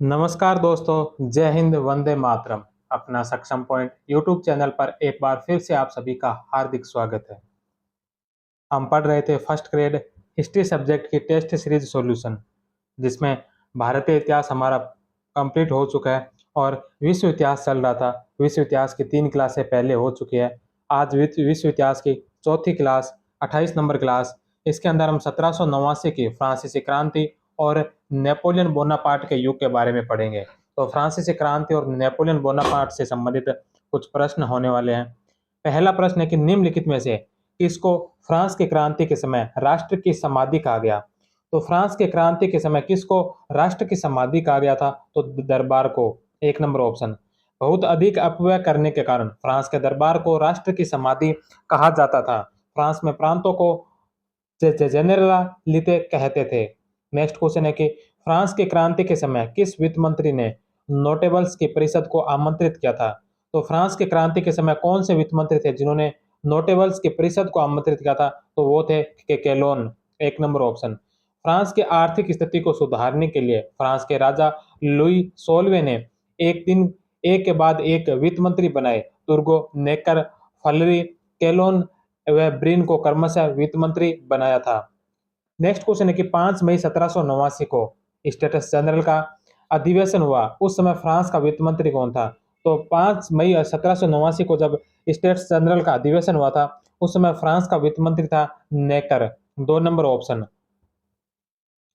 नमस्कार दोस्तों, जय हिंद, वंदे मातरम। अपना सक्षम पॉइंट यूट्यूब चैनल पर एक बार फिर से आप सभी का हार्दिक स्वागत है। हम पढ़ रहे थे फर्स्ट ग्रेड हिस्ट्री सब्जेक्ट की टेस्ट सीरीज सॉल्यूशन, जिसमें भारतीय इतिहास हमारा कंप्लीट हो चुका है और विश्व इतिहास चल रहा था। विश्व इतिहास की 3 क्लासें पहले हो चुकी है। आज विश्व इतिहास की चौथी क्लास 28 नंबर क्लास, इसके अंदर हम 1789 की फ्रांसीसी क्रांति और नेपोलियन बोनापार्ट के युग के बारे में पढ़ेंगे। तो फ्रांसीसी क्रांति और नेपोलियन बोनापार्ट से संबंधित कुछ प्रश्न होने वाले हैं। पहला प्रश्न है कि निम्नलिखित में से किसको फ्रांस की क्रांति के समय राष्ट्र की समाधि कहा गया? तो फ्रांस की क्रांति के समय किसको राष्ट्र की समाधि कहा गया था? तो दरबार को। 1 नंबर ऑप्शन। बहुत अधिक अपव्यय करने के कारण फ्रांस के दरबार को राष्ट्र की समाधि कहा जाता था। फ्रांस में प्रांतों को जेनेरलिटी कहते थे। नेक्स्ट क्वेश्चन है कि फ्रांस की क्रांति के समय किस वित्त मंत्री ने नोटेबल्स की परिषद को आमंत्रित किया था? तो फ्रांस की क्रांति के समय कौन से वित्त मंत्री थे जिन्होंने नोटेबल्स की परिषद को आमंत्रित किया था? तो वो थे केलोन। 1 नंबर ऑप्शन। फ्रांस की आर्थिक स्थिति को सुधारने के लिए फ्रांस के राजा लुई 16वें ने एक दिन एक के बाद एक वित्त मंत्री बनाए। तुर्गो, नेकर, फलरी, केलोन व ब्रिन को क्रमशः वित्त मंत्री बनाया था। नेक्स्ट क्वेश्चन है कि 5 मई 1789 को स्टेट्स जनरल का अधिवेशन हुआ। उस समय फ्रांस का वित्त मंत्री कौन था? तो 5 मई 1789 को जब स्टेट्स जनरल का अधिवेशन हुआ था, उस समय फ्रांस का वित्त मंत्री था नेकर। 2 नंबर ऑप्शन।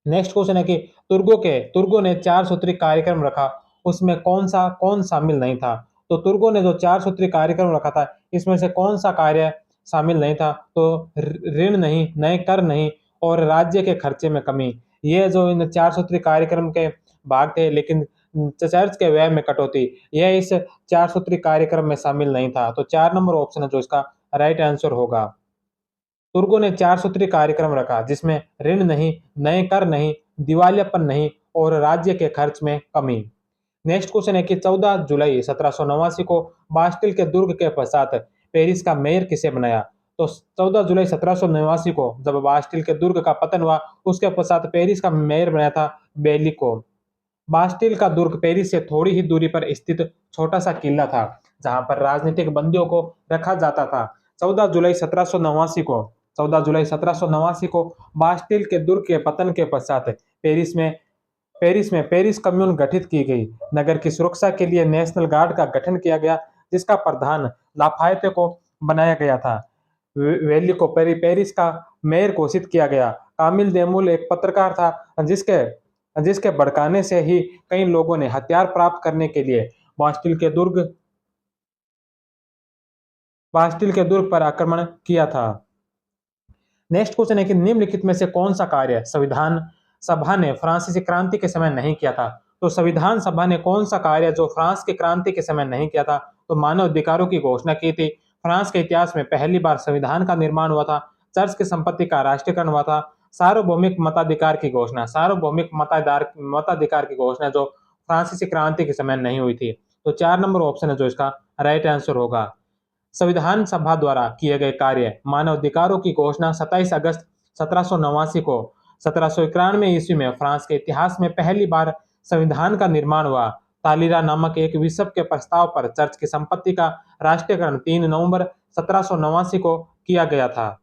नेक्स्ट क्वेश्चन है कि तुर्गो ने 4 सूत्री कार्यक्रम रखा, उसमें कौन शामिल नहीं था? तो तुर्गो ने जो 4 सूत्री कार्यक्रम रखा था, इसमें से कौन सा कार्य शामिल नहीं था? तो ऋण नहीं, नए कर नहीं और राज्य के खर्चे में कमी। ये जो इन 4 सूत्री कार्यक्रम के भाग थे, लेकिन चर्च के व्यय में कटौती, यह इस 4 सूत्री कार्यक्रम में शामिल नहीं था। तो 4 नंबर ऑप्शन है जो इसका राइट आंसर होगा। तुर्गो ने 4 सूत्री कार्यक्रम रखा, जिसमें ऋण नहीं, नए कर नहीं, दिवालियापन नहीं और राज्य के खर्च में कमी। नेक्स्ट क्वेश्चन है कि 14 जुलाई 1789 को बास्टिल के दुर्ग के पश्चात पेरिस का मेयर किसे बनाया? तो 14 जुलाई 1789 को जब बास्टिल के दुर्ग का पतन हुआ, उसके पश्चात पेरिस का मेयर बनाया था बेली को। बास्टिल का दुर्ग पेरिस से थोड़ी ही दूरी पर स्थित छोटा सा किला था, जहां पर राजनीतिक बंदियों को रखा जाता था। 14 जुलाई 1789 को 14 जुलाई 1789 को बास्टिल के दुर्ग के पतन के पश्चात पेरिस में पेरिस कम्यून गठित की गई। नगर की सुरक्षा के लिए नेशनल गार्ड का गठन किया गया, जिसका प्रधान लाफायते को बनाया गया था। वैली को पेरिस का मेयर घोषित किया गया। कामिल देमुल एक पत्रकार था, जिसके जिसके भड़काने से ही कई लोगों ने हथियार प्राप्त करने के लिए बास्टिल के दुर्ग पर आक्रमण किया था। नेक्स्ट क्वेश्चन है कि निम्नलिखित में से कौन सा कार्य संविधान सभा ने फ्रांसीसी क्रांति के समय नहीं किया था? तो संविधान सभा ने कौन सा कार्य जो फ्रांस की क्रांति के समय नहीं किया था? तो मानव अधिकारों की घोषणा की थी। फ्रांस के इतिहास में पहली बार संविधान का निर्माण हुआ था। चर्च की संपत्ति का राष्ट्रीयकरण हुआ था। सार्वभौमिक मताधिकार की घोषणा जो फ्रांसीसी क्रांति के समय नहीं हुई थी। तो 4 नंबर ऑप्शन है जो इसका राइट आंसर होगा। संविधान सभा द्वारा किए गए कार्य: मानवाधिकारों की घोषणा 27 अगस्त 1789 को। 1791 ईस्वी में फ्रांस के इतिहास में पहली बार संविधान का निर्माण हुआ। तालीरा नामक एक बिशप के प्रस्ताव पर चर्च की संपत्ति का राष्ट्रीयकरण 3 नवंबर 1789 को किया गया था।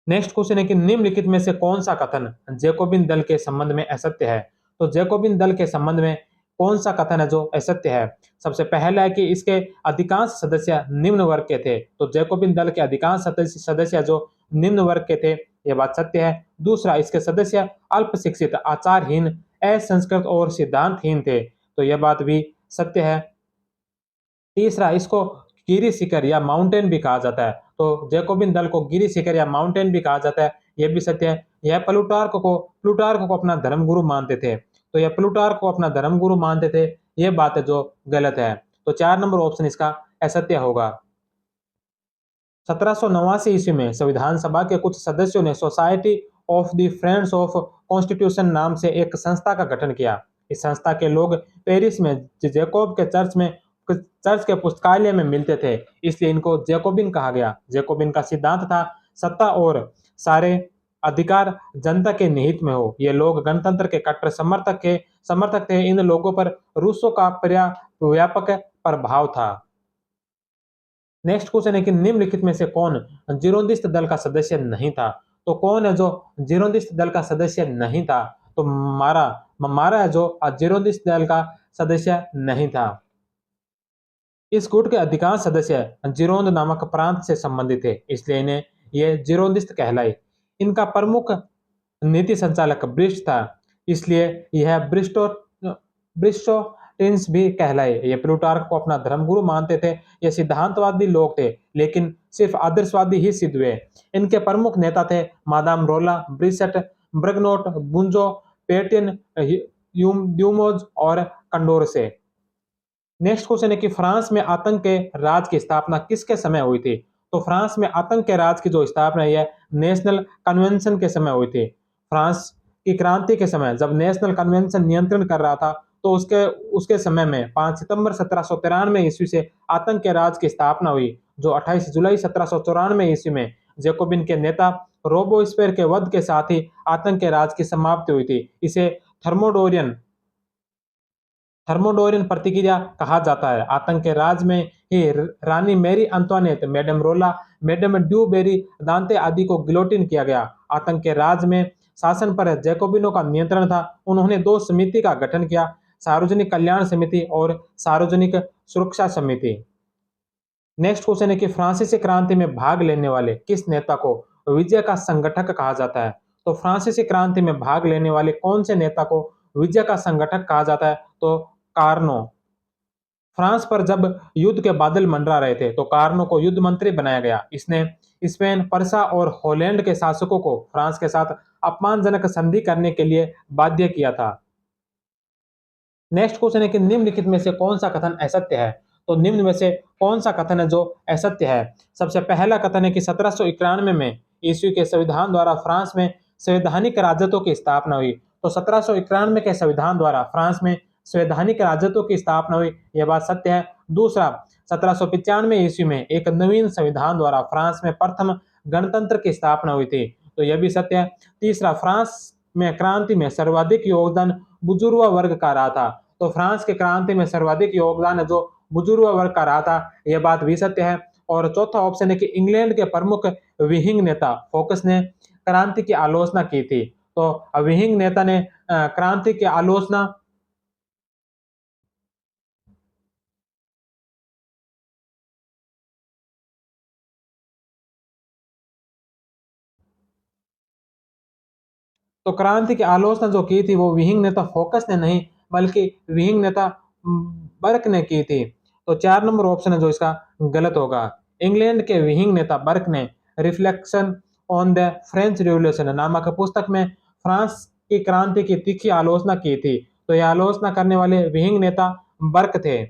नेक्स्ट क्वेश्चन है कि निम्नलिखित में से कौन सा कथन जैकोबिन दल के संबंध में असत्य है? तो जैकोबिन दल के संबंध में कौन सा कथन है जो असत्य है? सबसे पहला है कि इसके अधिकांश सदस्य निम्न वर्ग के थे। तो जैकोबिन दल के अधिकांश सदस्य जो निम्न वर्ग के थे, यह बात सत्य है। दूसरा, इसके सदस्य अल्प शिक्षित, आचारहीन, असंस्कृत और सिद्धांतहीन थे। तो यह बात भी सत्य है। तीसरा, इसको गिरी शिखर या माउंटेन भी कहा जाता है। तो जैकोबिन दल को गिरी शिखर या माउंटेन भी कहा जाता है, यह भी सत्य है। यह प्लूटार्क को अपना धर्मगुरु मानते थे। तो यह प्लूटार्क को अपना धर्मगुरु मानते थे, यह बात है जो गलत है। तो 4 नंबर ऑप्शन इसका असत्य होगा। 1789 ईस्वी में संविधान सभा के कुछ सदस्यों ने society of the friends of constitution नाम से एक संस्था का गठन किया। इस संस्था के लोग पेरिस में जैकोब के चर्च के पुस्तकालय में मिलते थे, इसलिए इनको जैकोबिन कहा गया। जैकोबिन का सिद्धांत था सत्ता और सारे अधिकार जनता के निहित में हो। ये लोग गणतंत्र के कट्टर समर्थक थे, समर्थक थे। इन लोगों पर रूसों का व्यापक प्रभाव था। नेक्स्ट क्वेश्चन है कि निम्नलिखित में से कौन जिरोंदिस्त दल का सदस्य नहीं था? तो कौन है जो जिरोंदिस्त दल का सदस्य नहीं था? तो मारा मारा है जो जिरोंदिस्त दल का सदस्य नहीं था। इस गुट के अधिकांश सदस्य जिरोंद नामक प्रांत से संबंधित थे, इसलिए इन्हें ये जिरोंदिस्त कहलाए। इनका प्रमुख नीति संचालक ब्रिस्ट था, इसलिए यह ब्रिस्टोटिन्स भी कहलाए। ये प्लूटार्क को अपना धर्मगुरु मानते थे। ये सिद्धांतवादी लोग थे, लेकिन सिर्फ आदर्शवादी ही सिद्ध हुए। इनके प्रमुख नेता थे मादाम रोला, ब्रिसेट, ब्रगनोट, बुंजो, पेटिन, ड्यूमोज और कंडोरसे। नेक्स्ट क्वेश्चन है कि फ्रांस में आतंक के राज की स्थापना किसके समय हुई थी? तो फ्रांस में आतंक के राज की जो स्थापना है नेशनल कन्वेंशन के समय हुई थी। फ्रांस की क्रांति के समय जब नेशनल कन्वेंशन नियंत्रण कर रहा था, तो उसके उसके समय में 5 सितंबर 1793 ईस्वी से आतंक के राज की स्थापना हुई, जो 28 जुलाई 1794 ईस्वी में जैकोबिन के नेता रोबोस्पेर के वध के साथ ही आतंक के राज की समाप्ति हुई थी। इसे थर्मोडोरियन थर्मोडोरियन प्रतिक्रिया कहा जाता है। आतंक के राज में ही रानी मैरी अंतोनेट, मैडम रोला, मैडम ड्यू बेरी, दांते आदि को गिलोटिन किया गया। आतंक के राज में शासन पर जैकोबिनों का नियंत्रण था। उन्होंने दो समिति का गठन किया, सार्वजनिक कल्याण समिति और सार्वजनिक सुरक्षा समिति। नेक्स्ट क्वेश्चन है कि फ्रांसीसी क्रांति में भाग लेने वाले किस नेता को विजय का संगठक कहा जाता है? तो फ्रांसीसी क्रांति में भाग लेने वाले कौन से नेता को विजय का संगठक कहा जाता है? तो कार्नो। फ्रांस पर जब युद्ध के बादल मंडरा रहे थे, तो कार्नो को युद्ध मंत्री बनाया गया। इसने स्पेन, पर्सा और हॉलैंड के शासकों को फ्रांस के साथ अपमानजनक संधि करने के लिए बाध्य किया था। नेक्स्ट क्वेश्चन है कि निम्नलिखित में से कौन सा कथन असत्य है? तो निम्न में से कौन सा कथन है जो असत्य है? सबसे पहला कथन है कि 1791 में ईस्वी के संविधान द्वारा फ्रांस में संवैधानिक राज्यत्व की स्थापना हुई। तो 1791 के संविधान द्वारा फ्रांस में संवैधानिक राज्यत्व की स्थापना हुई, यह बात सत्य है। दूसरा, 1795 ईस्वी में एक नवीन संविधान द्वारा फ्रांस में प्रथम गणतंत्र की स्थापना हुई थी, तो यह भी सत्य है। तीसरा, फ्रांस में क्रांति में सर्वाधिक योगदान बुजुर्ग वर्ग का रहा था। तो फ्रांस के क्रांति में सर्वाधिक योगदान है जो बुजुर्ग वर्ग का रहा था, यह बात भी सत्य है। और चौथा ऑप्शन है कि इंग्लैंड के प्रमुख विहिंग नेता फोकस ने क्रांति की आलोचना की थी। तो विहिंग नेता ने क्रांति की आलोचना तो क्रांति की आलोचना जो की थी वो विहिंग नेता फोकस ने नहीं, बल्कि विहिंग नेता बर्क ने की थी। तो 4 नंबर ऑप्शन है जो इसका गलत होगा। इंग्लैंड के विहिंग नेता बर्क ने reflection on the French revolution नामक पुस्तक में फ्रांस की क्रांति की तीखी आलोचना की थी। तो यह आलोचना करने वाले विहिंग नेता बर्क थे।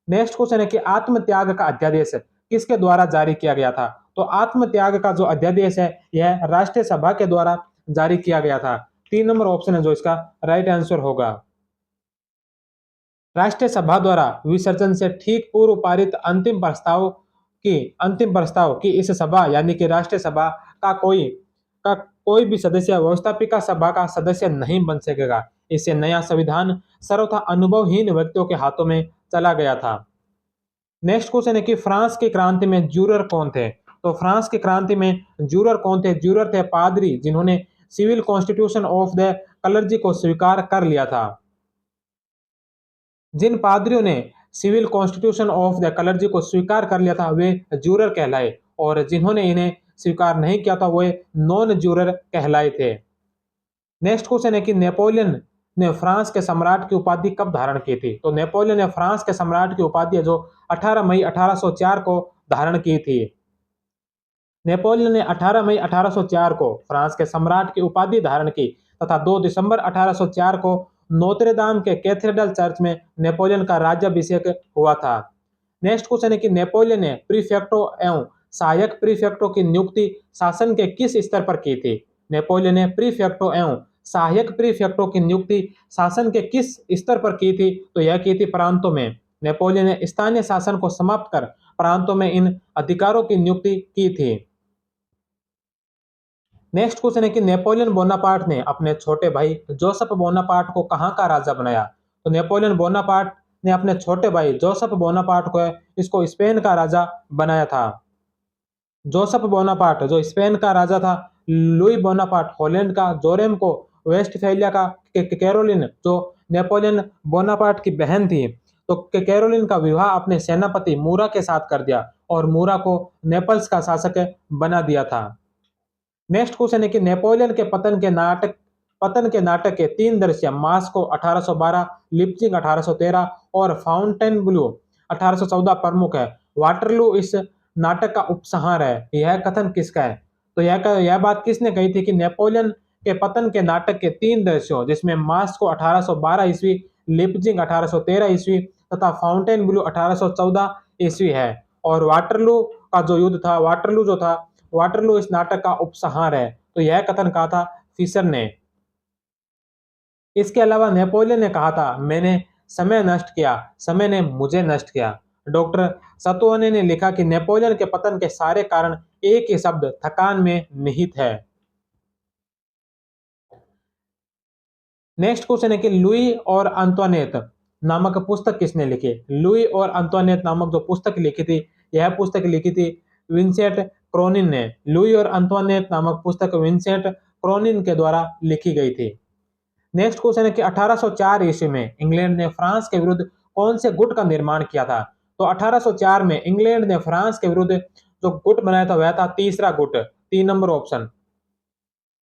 नेक्स्ट क्वेश्चन है कि आत्मत्याग का अध्यादेश किसके द्वारा जारी किया गया था? तो आत्मत्याग का जो अध्यादेश है यह राष्ट्रीय सभा के द्वारा जारी किया गया था। 3 नंबर ऑप्शन है जो इसका राइट आंसर होगा। राष्ट्रीय सभा द्वारा विसर्जन से ठीक पूर्व पारित अंतिम प्रस्ताव की इस सभा यानी कि राष्ट्रीय सभा का कोई भी सदस्य व्यवस्थापिका सभा का सदस्य नहीं बन सकेगा। इससे नया संविधान सर्वथा अनुभवहीन व्यक्तियों के हाथों में चला गया था। नेक्स्ट क्वेश्चन है कि फ्रांस की क्रांति में जूरर कौन थे? तो फ्रांस की क्रांति में जूरर कौन थे? जूरर थे पादरी जिन्होंने civil constitution of the clergy को स्वीकार कर लिया था। जिन पादरियों ने civil constitution of the clergy को स्वीकार कर लिया था वे जूरर कहलाए, और जिन्होंने इन्हें स्वीकार नहीं किया था वे नॉन जूरर कहलाए थे। नेक्स्ट क्वेश्चन है कि नेपोलियन ने फ्रांस के सम्राट की उपाधि कब धारण की थी? तो नेपोलियन ने फ्रांस के सम्राट की उपाधि है जो 18 मई 1804 को धारण की थी। नेपोलियन ने 18 मई 1804 को फ्रांस के सम्राट की उपाधि धारण की तथा 2 दिसंबर 1804 को नोत्रेदाम के कैथेड्रल चर्च में नेपोलियन का राज्याभिषेक हुआ था। नेक्स्ट क्वेश्चन है कि नेपोलियन ने प्रीफेक्टो एवं सहायक प्रीफेक्टो की नियुक्ति शासन के किस स्तर पर की थी? नेपोलियन ने प्रीफेक्टो एवं सहायक प्रीफेक्टो की नियुक्ति शासन के किस स्तर पर की थी? तो यह की थी प्रांतों में। नेपोलियन ने स्थानीय शासन को समाप्त कर प्रांतों में इन अधिकारों की नियुक्ति की थी। नेक्स्ट क्वेश्चन है कि नेपोलियन बोनापार्ट ने अपने छोटे भाई जोसेफ बोनापार्ट को कहाँ का राजा बनाया? तो नेपोलियन बोनापार्ट ने अपने छोटे भाई जोसेफ बोनापार्ट को इसको स्पेन का राजा बनाया था। जोसेफ बोनापार्ट जो स्पेन का राजा था, लुई बोनापार्ट हॉलैंड का, जोरेम को वेस्टफेलिया का, कैरोलिन जो नेपोलियन बोनापार्ट की बहन थी, तो कैरोलिन का विवाह अपने सेनापति मूरा के साथ कर दिया और मूरा को नेपल्स का शासक बना दिया था। नेक्स्ट क्वेश्चन है कि नेपोलियन के पतन के नाटक के तीन दृश्य मास्को 1812, लिप्जिंग 1813 और फाउंटेनब्लू 1814 प्रमुख है। वाटरलू इस नाटक का उपसंहार है। यह कथन किसका है? तो यह बात किसने कही थी कि नेपोलियन के पतन के नाटक के तीन दृश्यों जिसमें मास्को 1812 ईस्वी, लिप्जिंग 1813 ईस्वी तथा फाउंटेनब्लू 1814 ईस्वी है। और वाटरलू का जो युद्ध था, वाटरलू इस नाटक का उपसंहार है। तो यह कथन कहा था फिशर ने। इसके अलावा नेपोलियन ने कहा था, मैंने समय नष्ट किया, समय ने मुझे नष्ट किया। डॉक्टर सतोने ने लिखा कि नेपोलियन के पतन के सारे कारण एक ही शब्द थकान में निहित है। नेक्स्ट क्वेश्चन है कि लुई और अंतोनेट नामक पुस्तक किसने लिखी? लुई और अंतोनेट नामक जो पुस्तक लिखी थी, यह पुस्तक लिखी थी विंसेंट क्रोनिन ने। लुई और अंतोनेट नामक पुस्तक विंसेंट क्रोनिन के द्वारा लिखी गई थी। नेक्स्ट क्वेश्चन है कि 1804 ईस्वी में इंग्लैंड ने फ्रांस के विरुद्ध कौन से गुट का निर्माण किया था? तो 1804 में इंग्लैंड ने फ्रांस के विरुद्ध जो गुट बनाया था वह था तीसरा गुट, 3 नंबर ऑप्शन।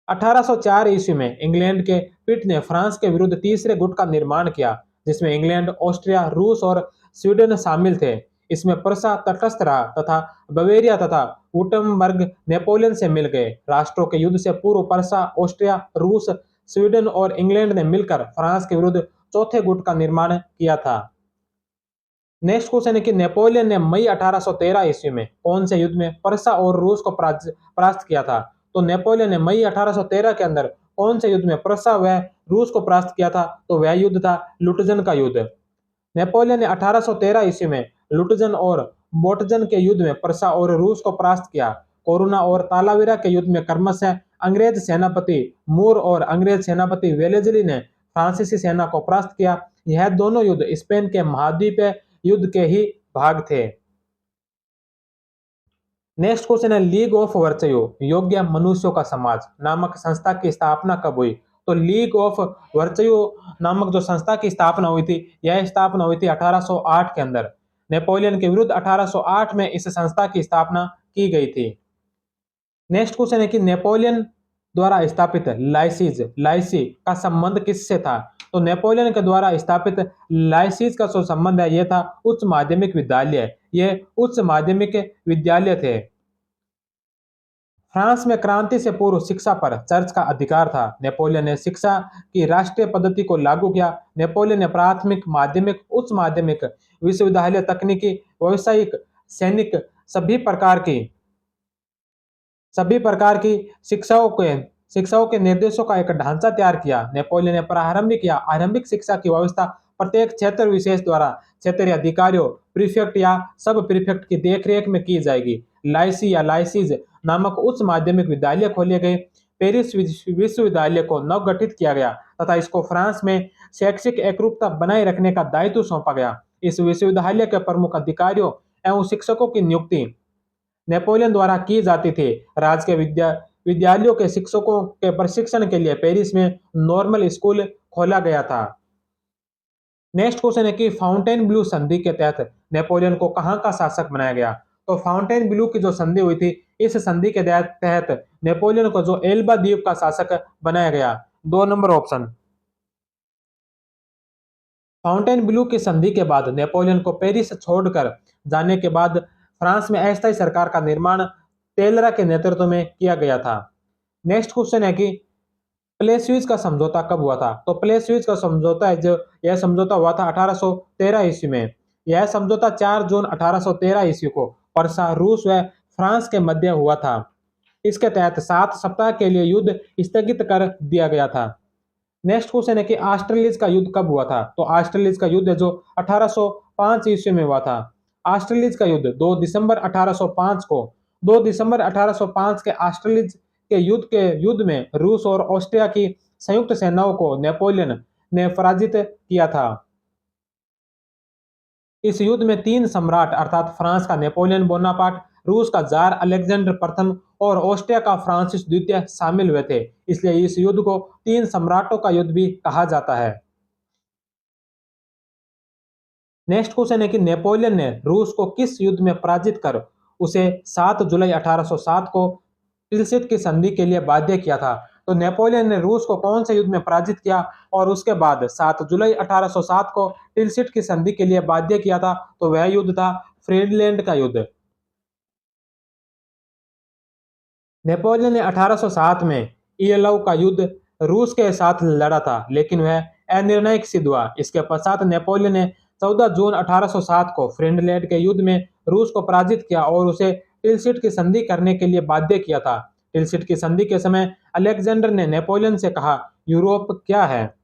1804 ईस्वी में इंग्लैंड के पिट ने फ्रांस के विरुद्ध तीसरे गुट का निर्माण किया, जिसमें इंग्लैंड, ऑस्ट्रिया, रूस और स्वीडन शामिल थे। इसमें प्रसा तटस्थ रहा तथा बवेरिया तथा वुटमबर्ग नेपोलियन से मिल गए। राष्ट्रों के युद्ध से पूर्व प्रसा, ऑस्ट्रिया, रूस, स्वीडन और इंग्लैंड ने मिलकर फ्रांस के विरुद्ध चौथे गुट का निर्माण किया था। नेक्स्ट क्वेश्चन है कि नेपोलियन ने मई 1813 ईस्वी में कौन से युद्ध में प्रसा और रूस को परास्त किया था? तो नेपोलियन ने मई 1813 के अंदर कौन से युद्ध में प्रसा व रूस को परास्त किया था? तो वह युद्ध था लुटजन का युद्ध। नेपोलियन ने 1813 ईस्वी में लुटजन और बोटजन के युद्ध में प्रसा और रूस को परास्त किया। कोरोना और तालाविरा के युद्ध में क्रमशः अंग्रेज सेनापति मूर और अंग्रेज सेनापति वेलेजली ने फ्रांसीसी सेना को परास्त किया। यह दोनों युद्ध स्पेन के महाद्वीपीय युद्ध के ही भाग थे। नेक्स्ट क्वेश्चन है लीग ऑफ वर्चयू योग्य मनुष्यों का समाज नामक संस्था की स्थापना कब हुई? तो लीग ऑफ वर्चयू नामक जो संस्था की स्थापना हुई थी, यह स्थापना हुई थी 1808 के अंदर। नेपोलियन के विरुद्ध 1808 में इस संस्था की स्थापना की गई थी। नेक्स्ट क्वेश्चन है कि नेपोलियन द्वारा स्थापित लाइसी का संबंध किससे था? तो नेपोलियन के द्वारा स्थापित लाइसीज का जो संबंध है यह था उच्च माध्यमिक विद्यालय। ये उच्च माध्यमिक विद्यालय थे। फ्रांस में क्रांति से पूर्व शिक्षा पर चर्च का अधिकार था। नेपोलियन ने शिक्षा की राष्ट्रीय पद्धति को लागू किया। नेपोलियन ने प्राथमिक, माध्यमिक, उच्च माध्यमिक, विश्वविद्यालय, तकनीकी, व्यावसायिक, सैनिक सभी प्रकार की शिक्षाओं के निर्देशों का एक ढांचा तैयार किया। नेपोलियन ने प्रारंभिक या आरंभिक शिक्षा की व्यवस्था प्रत्येक क्षेत्र विशेष द्वारा क्षेत्रीय अधिकारियों, प्रीफेक्ट या सब प्रीफेक्ट की देखरेख में की जाएगी। लाइसी या लाइसीज नामक उच्च माध्यमिक विद्यालय खोले गए। पेरिस विश्वविद्यालय को नवगठित किया गया तथा इसको फ्रांस में शैक्षिक एकरूपता बनाए रखने का दायित्व सौंपा गया। इस विश्वविद्यालय के प्रमुख अधिकारियों एवं शिक्षकों की नियुक्ति नेपोलियन द्वारा की जाती थी। राज्य के विद्यालयों के शिक्षकों के प्रशिक्षण के लिए पेरिस में नॉर्मल स्कूल खोला गया था। नेक्स्ट क्वेश्चन है कि फाउंटेन ब्लू संधि के तहत नेपोलियन को कहां का शासक बनाया गया? तो फाउंटेन ब्लू की जो संधि हुई थी, इस संधि के तहत नेपोलियन को जो एल्बा द्वीप का शासक बनाया गया। 2 नंबर ऑप्शन। फाउंटेन ब्लू की संधि के बाद नेपोलियन को पेरिस छोड़कर जाने के बाद फ्रांस में अस्थायी सरकार का निर्माण टेलरा के नेतृत्व में किया गया था। नेक्स्ट क्वेश्चन है कि प्लेस्यूज का समझौता कब हुआ था? तो प्लेस्यूज का समझौता है जो यह समझौता हुआ था 1813 ईस्वी में। यह समझौता 4 जून 1813 ईस्वी को परसा, रूस व फ्रांस के मध्य हुआ था। इसके तहत 7 सप्ताह के लिए युद्ध स्थगित कर दिया गया था। नेक्स्ट क्वेश्चन है कि ऑस्ट्रेलिया का युद्ध कब हुआ था? तो ऑस्ट्रेलिया का युद्ध जो 1805 ईस्वी में हुआ था। ऑस्ट्रेलिया का युद्ध 2 दिसंबर 1805 को 2 दिसंबर 1805 के ऑस्ट्रेलिया के युद्ध में रूस और ऑस्ट्रिया की संयुक्त सेनाओं को नेपोलियन ने पराजित किया था। इस युद्ध में तीन सम्राट अर्थात फ्रांस का नेपोलियन बोनापार्ट, रूस का जार अलेक्जेंडर प्रथम और ऑस्ट्रिया का फ्रांसिस द्वितीय शामिल हुए थे। इसलिए इस युद्ध को तीन सम्राटों का युद्ध भी कहा जाता है। नेक्स्ट क्वेश्चन है कि नेपोलियन ने रूस को किस युद्ध में पराजित कर उसे 7 जुलाई 1807 को तिलसित की संधि के लिए बाध्य किया था। तो नेपोलियन ने रूस को कौन से युद्ध में पराजित किया और उसके बाद 7 जुलाई 1807 को तिलसित की संधि के लिए बाध्य किया था? तो वह युद्ध था फ्रीडलैंड का युद्ध। नेपोलियन ने 1807 में इयलव का युद्ध रूस के साथ लड़ा था, लेकिन वह अनिर्णायक सिद्ध हुआ। इसके पश्चात नेपोलियन ने 14 जून 1807 को फ्रीडलैंड के युद्ध में रूस को पराजित किया और उसे टिलसिट की संधि करने के लिए बाध्य किया था। टिलसिट की संधि के समय अलेक्जेंडर ने नेपोलियन से कहा, यूरोप क्या है,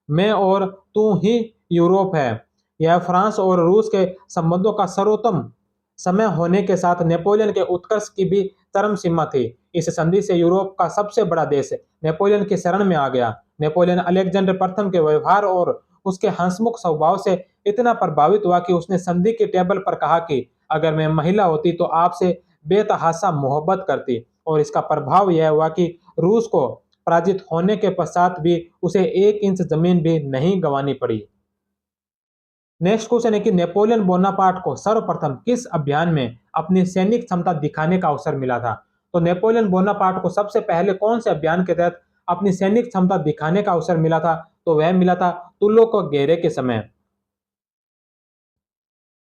मैं और तू ही यूरोप है। यह फ्रांस और रूस के संबंधों का सर्वोत्तम समय होने के साथ नेपोलियन के उत्कर्ष की भी चरम सीमा थी। इस संधि से यूरोप का सबसे बड़ा देश नेपोलियन की शरण में आ गया। नेपोलियन अलेक्जेंडर प्रथम के व्यवहार और उसके हंसमुख स्वभाव से इतना प्रभावित हुआ कि उसने संधि के टेबल पर कहा कि अगर मैं महिला होती तो आपसे बेतहाशा मोहब्बत करती। और इसका प्रभाव यह हुआ कि रूस को पराजित होने के पश्चात भी उसे 1 इंच जमीन भी नहीं गंवानी पड़ी। नेक्स्ट क्वेश्चन है कि नेपोलियन बोनापार्ट को सर्वप्रथम किस अभियान में अपनी सैनिक क्षमता दिखाने का अवसर मिला था? तो नेपोलियन बोनापार्ट को सबसे पहले कौन से अभियान के तहत अपनी सैनिक क्षमता दिखाने का अवसर मिला था? तो वह मिला था तुल्लो को घेरे के समय।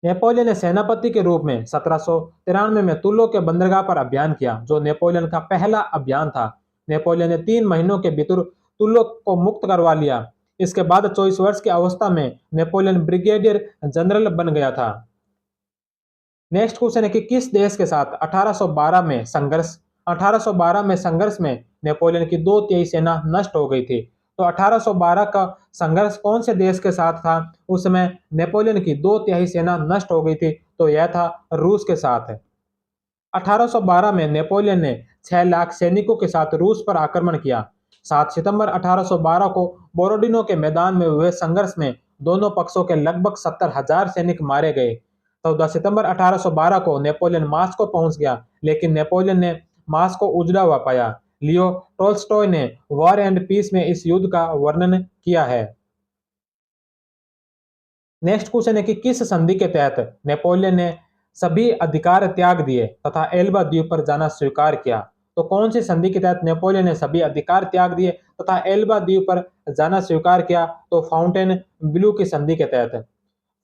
नेपोलियन ने सेनापति के रूप में 1793 में तुल्लो के बंदरगाह पर अभियान किया, जो नेपोलियन का पहला अभियान था। नेपोलियन ने 3 महीनों के भीतर तुल्लो को मुक्त करवा लिया। इसके बाद 24 वर्ष की अवस्था में नेपोलियन ब्रिगेडियर जनरल बन गया था। नेक्स्ट क्वेश्चन है कि किस देश के साथ 1812 में संघर्ष में नेपोलियन की 2/3 सेना नष्ट हो गई थी? तो 1812 का संघर्ष कौन से देश के साथ था? उस समय नेपोलियन की 2/3 सेना नष्ट हो गई थी, तो यह था रूस के साथ। 1812 में नेपोलियन ने 6 लाख सैनिकों के साथ रूस पर आक्रमण किया। 7 सितंबर 1812 को बोरोडिनो के मैदान में हुए संघर्ष में दोनों पक्षों के लगभग 70,000 सैनिक मारे गए। 14 सितंबर 1812 को नेपोलियन मास्को पहुंच गया, लेकिन नेपोलियन ने मास्को उजड़ा हुआ पाया। लियो टोल्स्टॉय ने वॉर एंड पीस में इस युद्ध का वर्णन किया है। नेक्स्ट क्वेश्चन है कि किस संधि के तहत नेपोलियन ने सभी अधिकार त्याग दिए तथा एल्बा द्वीप पर जाना स्वीकार किया? तो कौन सी संधि के तहत नेपोलियन ने सभी अधिकार त्याग दिए तथा एल्बा द्वीप पर जाना स्वीकार किया? तो फाउंटेन ब्लू की संधि के तहत।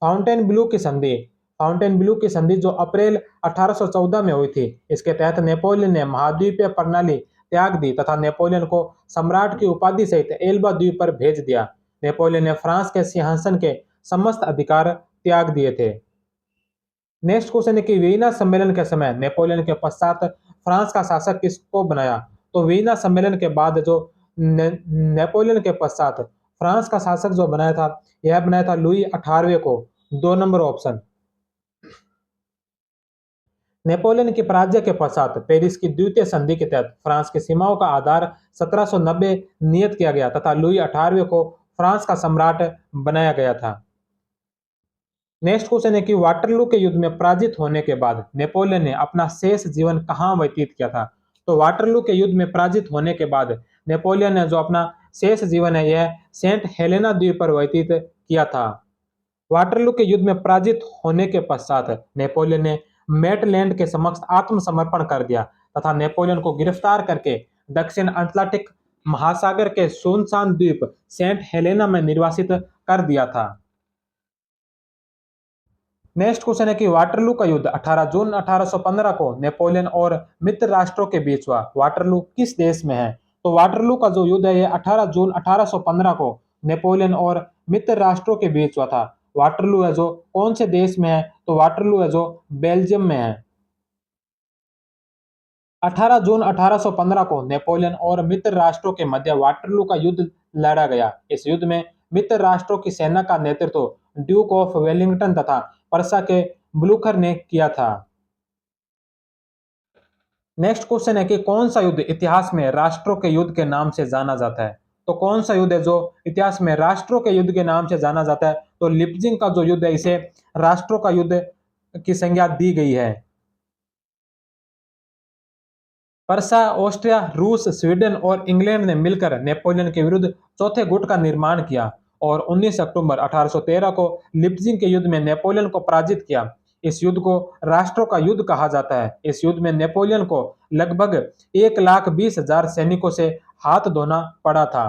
फाउंटेन ब्लू की संधि फाउंटेन ब्लू की संधि जो अप्रैल 1814 में हुई थी, इसके तहत नेपोलियन ने महाद्वीपीय प्रणाली त्याग दी तथा नेपोलियन को सम्राट की उपाधि सहित एल्बा द्वीप पर भेज दिया। नेपोलियन ने फ्रांस के सिंहासन के समस्त अधिकार त्याग दिए थे। नेक्स्ट क्वेश्चन है कि वीना सम्मेलन के समय नेपोलियन के पश्चात फ्रांस का शासक किसको बनाया? तो वीना सम्मेलन के बाद जो नेपोलियन के पश्चात फ्रांस का शासक जो बनाया था, यह बनाया था लुई 18वें को। 2 नंबर ऑप्शन। नेपोलियन की पराजय के पश्चात पेरिस की द्वितीय संधि के तहत फ्रांस की सीमाओं का आधार 1790 नियत किया गया तथा लुई 18वें को फ्रांस का सम्राट बनाया गया था। नेक्स्ट क्वेश्चन है कि वाटरलू के युद्ध में पराजित होने के बाद नेपोलियन ने अपना शेष जीवन कहाँ व्यतीत किया था? तो वाटरलू के युद्ध में पराजित होने के बाद नेपोलियन ने जो अपना शेष जीवन है यह सेंट हेलेना द्वीप पर व्यतीत किया था। वाटरलू के युद्ध में पराजित होने के पश्चात नेपोलियन ने मेटलैंड के समक्ष आत्मसमर्पण कर दिया तथा नेपोलियन को गिरफ्तार करके दक्षिण अटलांटिक महासागर के सुनसान द्वीप सेंट हेलेना में निर्वासित कर दिया था। नेक्स्ट क्वेश्चन है कि वाटरलू का युद्ध 18 जून 1815 को नेपोलियन और मित्र राष्ट्रों के बीच हुआ। वाटरलू किस देश में है? तो वाटरलू का जो युद्ध है ये 18 जून 1815 को नेपोलियन और मित्र राष्ट्रों के बीच हुआ था। वाटरलू है जो कौन से देश में है? तो वाटरलू है जो बेल्जियम में है। 18 जून 1815 को नेपोलियन और मित्र राष्ट्रों के मध्य वाटरलू का युद्ध लड़ा गया। इस युद्ध में मित्र राष्ट्रों की सेना का नेतृत्व ड्यूक ऑफ वेलिंगटन तथा पर्सा के ब्लूखर ने किया था। नेक्स्ट क्वेश्चन है कि कौन सा युद्ध इतिहास में राष्ट्रों के युद्ध के नाम से जाना जाता है? तो कौन सा युद्ध है जो इतिहास में राष्ट्रों के युद्ध के नाम से जाना जाता है? तो लिप्जिंग का जो युद्ध है इसे राष्ट्रों का युद्ध की संज्ञा दी गई है। पर्सा, ऑस्ट्रिया, रूस, स्वीडन और इंग्लैंड ने मिलकर नेपोलियन के विरुद्ध चौथे गुट का निर्माण किया और 19 अक्टूबर 1813 को लिप्जिंग के युद्ध में नेपोलियन को पराजित किया। इस युद्ध को राष्ट्रों का युद्ध कहा जाता है। इस युद्ध में नेपोलियन को लगभग 1,20,000 सैनिकों से हाथ धोना पड़ा था।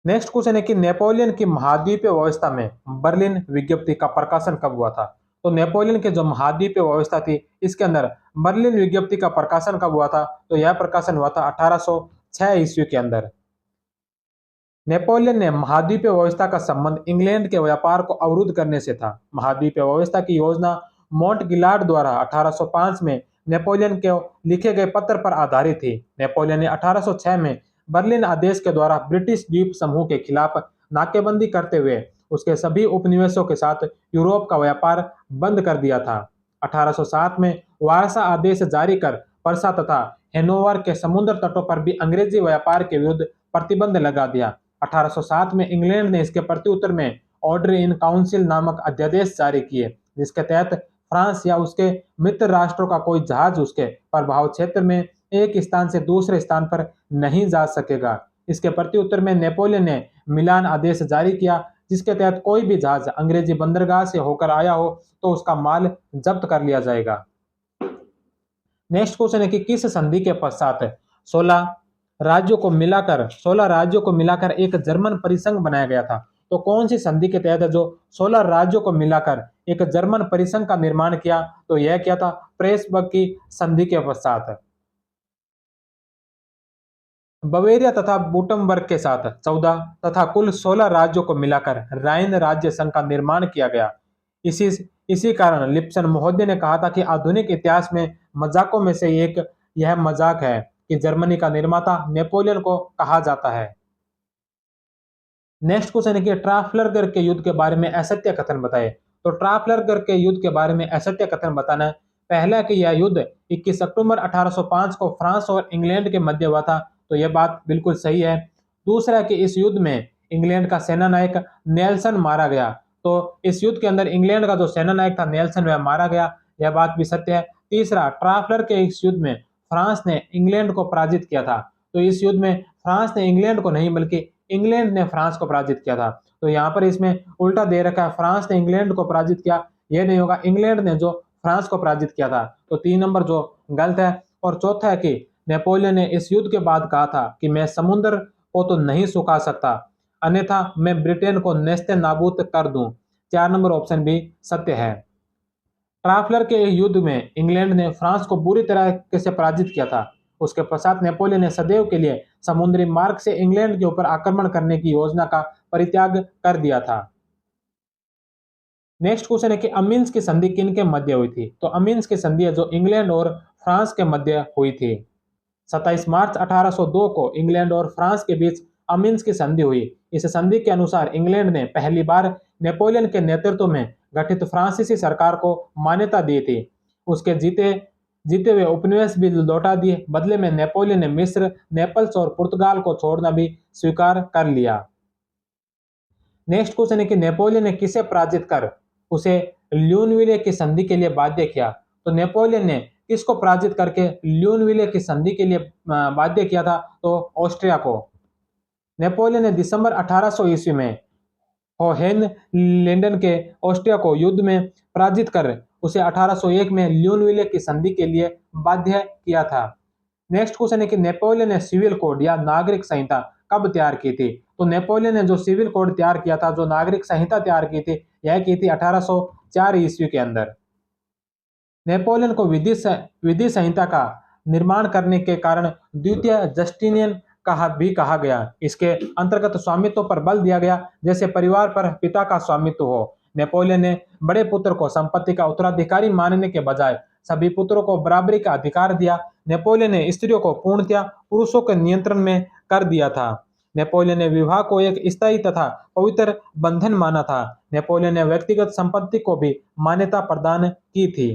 नेक्स्ट क्वेश्चन है कि नेपोलियन की महाद्वीपीय व्यवस्था में बर्लिन विज्ञप्ति का प्रकाशन कब हुआ था? तो नेपोलियन के जो महाद्वीपीय व्यवस्था थी इसके अंदर बर्लिन विज्ञप्ति का प्रकाशन कब हुआ था? तो यह प्रकाशन हुआ था 1806 ईस्वी के अंदर। नेपोलियन ने महाद्वीपीय व्यवस्था का संबंध इंग्लैंड के व्यापार को अवरुद्ध करने से था। महाद्वीपीय व्यवस्था की योजना मोंट गिलार्ड द्वारा 1805 में नेपोलियन के लिखे गए पत्र पर आधारित थी। नेपोलियन ने 1806 में बर्लिन आदेश के द्वारा ब्रिटिश द्वीप समूह के खिलाफ नाकेबंदी करते हुए उसके सभी उपनिवेशों के साथ यूरोप का व्यापार बंद कर दिया था। 1807 में वारसा आदेश जारी कर पर्सा तथा हेनोवर के समुद्र तटों पर भी अंग्रेजी व्यापार के विरुद्ध प्रतिबंध लगा दिया। 1807 में इंग्लैंड ने इसके प्रत्युत्तर में ऑर्डर इन काउंसिल नामक अध्यादेश जारी किए, जिसके तहत फ्रांस या उसके मित्र राष्ट्रों का कोई जहाज उसके प्रभाव क्षेत्र में एक स्थान से दूसरे स्थान पर नहीं जा सकेगा। इसके प्रत्युत्तर में नेपोलियन ने मिलान आदेश जारी किया, जिसके तहत कोई भी जहाज अंग्रेजी बंदरगाह से होकर आया हो तो उसका माल जब्त कर लिया जाएगा। नेक्स्ट क्वेश्चन है कि किस संधि के पश्चात 16 16 राज्यों को मिलाकर एक जर्मन परिसंघ बनाया गया था? तो कौन सी संधि के तहत है जो 16 राज्यों को मिलाकर एक जर्मन परिसंघ का निर्माण किया? तो यह क्या था? प्रेसबर्ग की संधि के पश्चात। बवेरिया तथा वुर्टमबर्ग के साथ 14 तथा कुल 16 राज्यों को मिलाकर राइन राज्य संघ का निर्माण किया गया। इसी इसी कारण लिप्सन महोदय ने कहा था कि आधुनिक इतिहास में मजाकों में से एक यह मजाक है कि जर्मनी का निर्माता नेपोलियन को कहा जाता है। नेक्स्ट क्वेश्चन है कि ट्राफलगर के युद्ध के बारे में असत्य कथन बताए। तो ट्राफलगर के युद्ध के बारे में असत्य कथन बताना है। पहला कि यह युद्ध 21 अक्टूबर 1805 को फ्रांस और इंग्लैंड के मध्य हुआ था, तो यह बात बिल्कुल सही है। दूसरा कि इस युद्ध में इंग्लैंड का सेना नायक नेल्सन मारा गया, तो इस युद्ध के अंदर इंग्लैंड का जो सेना नायक था नेल्सन वह मारा गया, यह बात भी सत्य है। तीसरा, ट्राफलर के इस युद्ध में फ्रांस ने इंग्लैंड को पराजित किया था, तो इस युद्ध में फ्रांस ने इंग्लैंड को नहीं बल्कि इंग्लैंड ने फ्रांस को पराजित किया था। तो यहाँ पर इसमें उल्टा दे रखा है, फ्रांस ने इंग्लैंड को पराजित किया, यह नहीं होगा, इंग्लैंड ने जो फ्रांस को पराजित किया था। तो 3 नंबर जो गलत है। और चौथा है कि नेपोलियन ने इस युद्ध के बाद कहा था कि मैं समुद्र को तो नहीं सुखा सकता, अन्यथा मैं ब्रिटेन को नेस्ते नाबूद कर दूं। 4 नंबर ऑप्शन भी सत्य है। ट्राफलर के युद्ध में इंग्लैंड ने फ्रांस को बुरी तरह से पराजित किया था। उसके पश्चात नेपोलियन ने सदैव के लिए समुद्री मार्ग से इंग्लैंड के ऊपर आक्रमण करने की योजना का परित्याग कर दिया था। नेक्स्ट क्वेश्चन है कि अमीन्स की संधि किन के मध्य हुई थी? तो अमीन्स की संधि है जो इंग्लैंड और फ्रांस के मध्य हुई थी। 27 मार्च 1802 को इंग्लैंड और फ्रांस के बीच अमीन्स की संधि हुई। इस संधि के अनुसार इंग्लैंड ने पहली बार नेपोलियन के नेतृत्व में गठित फ्रांसीसी सरकार को मान्यता दी थी। उसके जीते जीते हुए उपनिवेश भी लौटा दिए। बदले में नेपोलियन ने मिस्र, नेपल्स और पुर्तगाल को छोड़ना भी स्वीकार कर लिया। नेक्स्ट क्वेश्चन है कि नेपोलियन ने किसे पराजित कर उसे ल्यूनविले की संधि के लिए बाध्य किया? तो नेपोलियन ने किसको पराजित करके ल्यूनविले की संधि के लिए बाध्य किया था? तो ऑस्ट्रिया को। नेपोलियन ने दिसंबर 1800 ईस्वी में होहेनलिंडन के ऑस्ट्रिया को युद्ध में पराजित कर उसे 1801 में ल्यूनविले की संधि के लिए बाध्य किया था। नेक्स्ट क्वेश्चन है कि नेपोलियन ने सिविल कोड या नागरिक संहिता कब तैयार की थी? तो नेपोलियन ने जो सिविल कोड तैयार किया था, जो नागरिक संहिता तैयार की थी, यह की थी 1804 ईस्वी के अंदर। नेपोलियन को विधि संहिता का निर्माण करने के कारण द्वितीय जस्टिनियन कहा गया। इसके अंतर्गत स्वामित्व पर बल दिया गया, जैसे परिवार पर पिता का स्वामित्व हो। नेपोलियन ने बड़े पुत्र को संपत्ति का उत्तराधिकारी मानने के बजाय सभी पुत्रों को बराबरी का अधिकार दिया। नेपोलियन ने स्त्रियों को पूर्णतया पुरुषों के नियंत्रण में कर दिया था। नेपोलियन ने विवाह को एक स्थायी तथा पवित्र बंधन माना था। नेपोलियन ने व्यक्तिगत संपत्ति को भी मान्यता प्रदान की थी।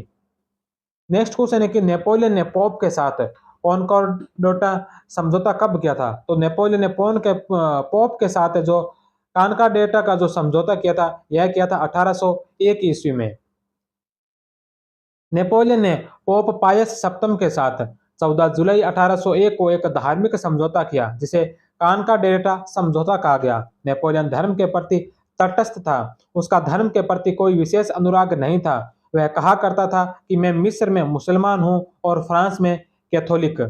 नेक्स्ट क्वेश्चन है कि नेपोलियन ने पोप के साथ कॉनकॉर्डेटा समझौता कब किया था? तो नेपोलियन ने पोप के साथ जो कॉनकॉर्डेटा का जो समझौता किया था, यह किया था 1801 ईस्वी में। नेपोलियन ने पोप पायस सप्तम के साथ 14 जुलाई 1801 को एक धार्मिक समझौता किया, जिसे कॉनकॉर्डेटा समझौता कहा गया। नेपोलियन धर्म के प्रति तटस्थ था, उसका धर्म के प्रति कोई विशेष अनुराग नहीं था। वह कहा करता था कि मैं मिस्र में मुसलमान हूँ और फ्रांस में कैथोलिक।